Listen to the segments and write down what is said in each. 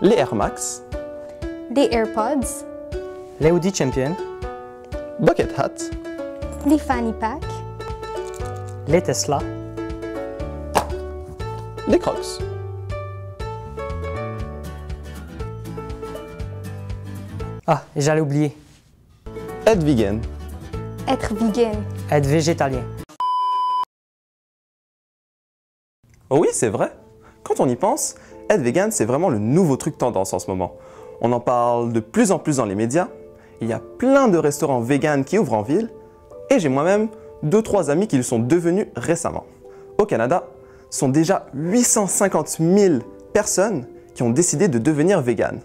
les Air Max, les AirPods, les Audi Champion, Bucket Hat, les Fanny Pack, les Tesla, les Crocs. Ah, et j'allais oublier, Être vegan. être vegan. être végétalien. Oh oui, c'est vrai. Quand on y pense, être vegan, c'est vraiment le nouveau truc tendance en ce moment. On en parle de plus en plus dans les médias. Il y a plein de restaurants vegan qui ouvrent en ville. Et j'ai moi-même 2-3 amis qui le sont devenus récemment. Au Canada, ce sont déjà 850 000 personnes qui ont décidé de devenir vegan.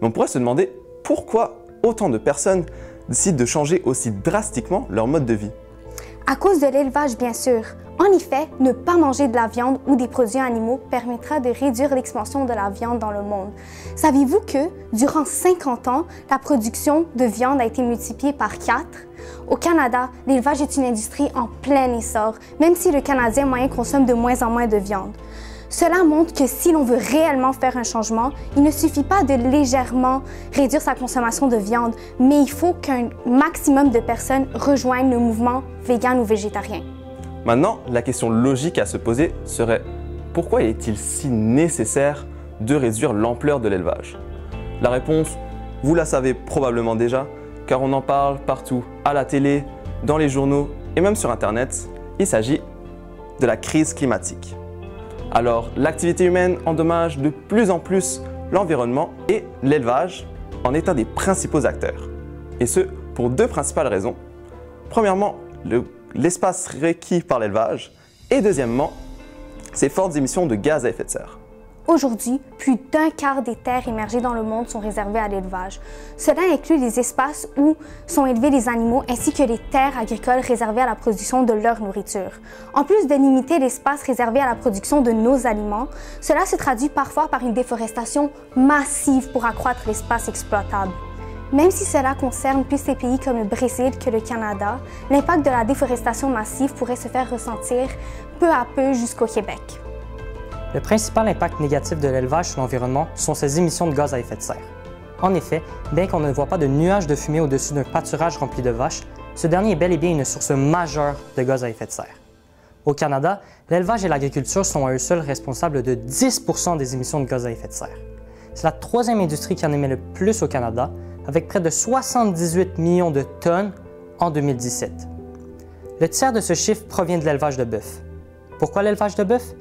Mais on pourrait se demander pourquoi autant de personnes décident de changer aussi drastiquement leur mode de vie. À cause de l'élevage, bien sûr. En effet, ne pas manger de la viande ou des produits animaux permettra de réduire l'expansion de la viande dans le monde. Saviez-vous que, durant 50 ans, la production de viande a été multipliée par 4? Au Canada, l'élevage est une industrie en plein essor, même si le Canadien moyen consomme de moins en moins de viande. Cela montre que si l'on veut réellement faire un changement, il ne suffit pas de légèrement réduire sa consommation de viande, mais il faut qu'un maximum de personnes rejoignent le mouvement vegan ou végétarien. Maintenant, la question logique à se poser serait pourquoi est-il si nécessaire de réduire l'ampleur de l'élevage? La réponse, vous la savez probablement déjà, car on en parle partout, à la télé, dans les journaux et même sur Internet. Il s'agit de la crise climatique. Alors, l'activité humaine endommage de plus en plus l'environnement et l'élevage en est un des principaux acteurs. Et ce, pour deux principales raisons. Premièrement, l'espace requis par l'élevage et deuxièmement, ses fortes émissions de gaz à effet de serre. Aujourd'hui, plus d'un quart des terres émergées dans le monde sont réservées à l'élevage. Cela inclut les espaces où sont élevés les animaux ainsi que les terres agricoles réservées à la production de leur nourriture. En plus de limiter l'espace réservé à la production de nos aliments, cela se traduit parfois par une déforestation massive pour accroître l'espace exploitable. Même si cela concerne plus les pays comme le Brésil que le Canada, l'impact de la déforestation massive pourrait se faire ressentir peu à peu jusqu'au Québec. Le principal impact négatif de l'élevage sur l'environnement sont ses émissions de gaz à effet de serre. En effet, bien qu'on ne voit pas de nuages de fumée au-dessus d'un pâturage rempli de vaches, ce dernier est bel et bien une source majeure de gaz à effet de serre. Au Canada, l'élevage et l'agriculture sont à eux seuls responsables de 10 % des émissions de gaz à effet de serre. C'est la troisième industrie qui en émet le plus au Canada, avec près de 78 millions de tonnes en 2017. Le tiers de ce chiffre provient de l'élevage de bœuf. Pourquoi l'élevage de bœuf?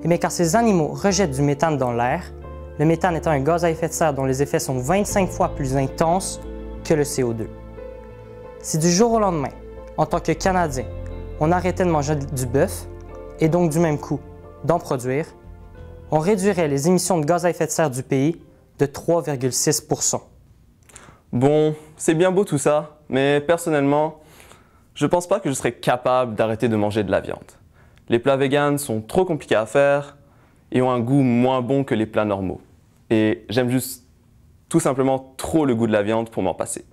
Eh bien, car ces animaux rejettent du méthane dans l'air, le méthane étant un gaz à effet de serre dont les effets sont 25 fois plus intenses que le CO2. Si du jour au lendemain, en tant que Canadien, on arrêtait de manger du bœuf, et donc du même coup d'en produire, on réduirait les émissions de gaz à effet de serre du pays de 3,6 %. Bon, c'est bien beau tout ça, mais personnellement, je pense pas que je serais capable d'arrêter de manger de la viande. Les plats véganes sont trop compliqués à faire et ont un goût moins bon que les plats normaux. Et j'aime juste tout simplement trop le goût de la viande pour m'en passer.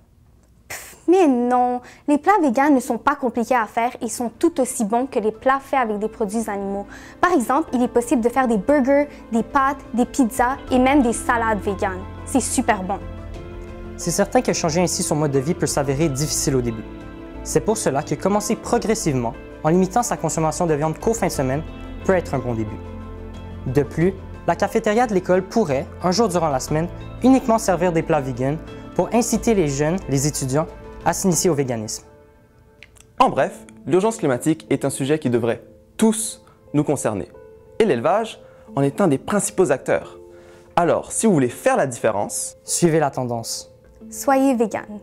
Mais non, les plats véganes ne sont pas compliqués à faire et sont tout aussi bons que les plats faits avec des produits animaux. Par exemple, il est possible de faire des burgers, des pâtes, des pizzas et même des salades véganes. C'est super bon. C'est certain que changer ainsi son mode de vie peut s'avérer difficile au début. C'est pour cela que commencer progressivement, en limitant sa consommation de viande qu'aux fins de semaine, peut être un bon début. De plus, la cafétéria de l'école pourrait, un jour durant la semaine, uniquement servir des plats véganes pour inciter les jeunes, les étudiants, à s'initier au véganisme. En bref, l'urgence climatique est un sujet qui devrait tous nous concerner. Et l'élevage en est un des principaux acteurs. Alors, si vous voulez faire la différence, Suivez la tendance. Soyez vegan.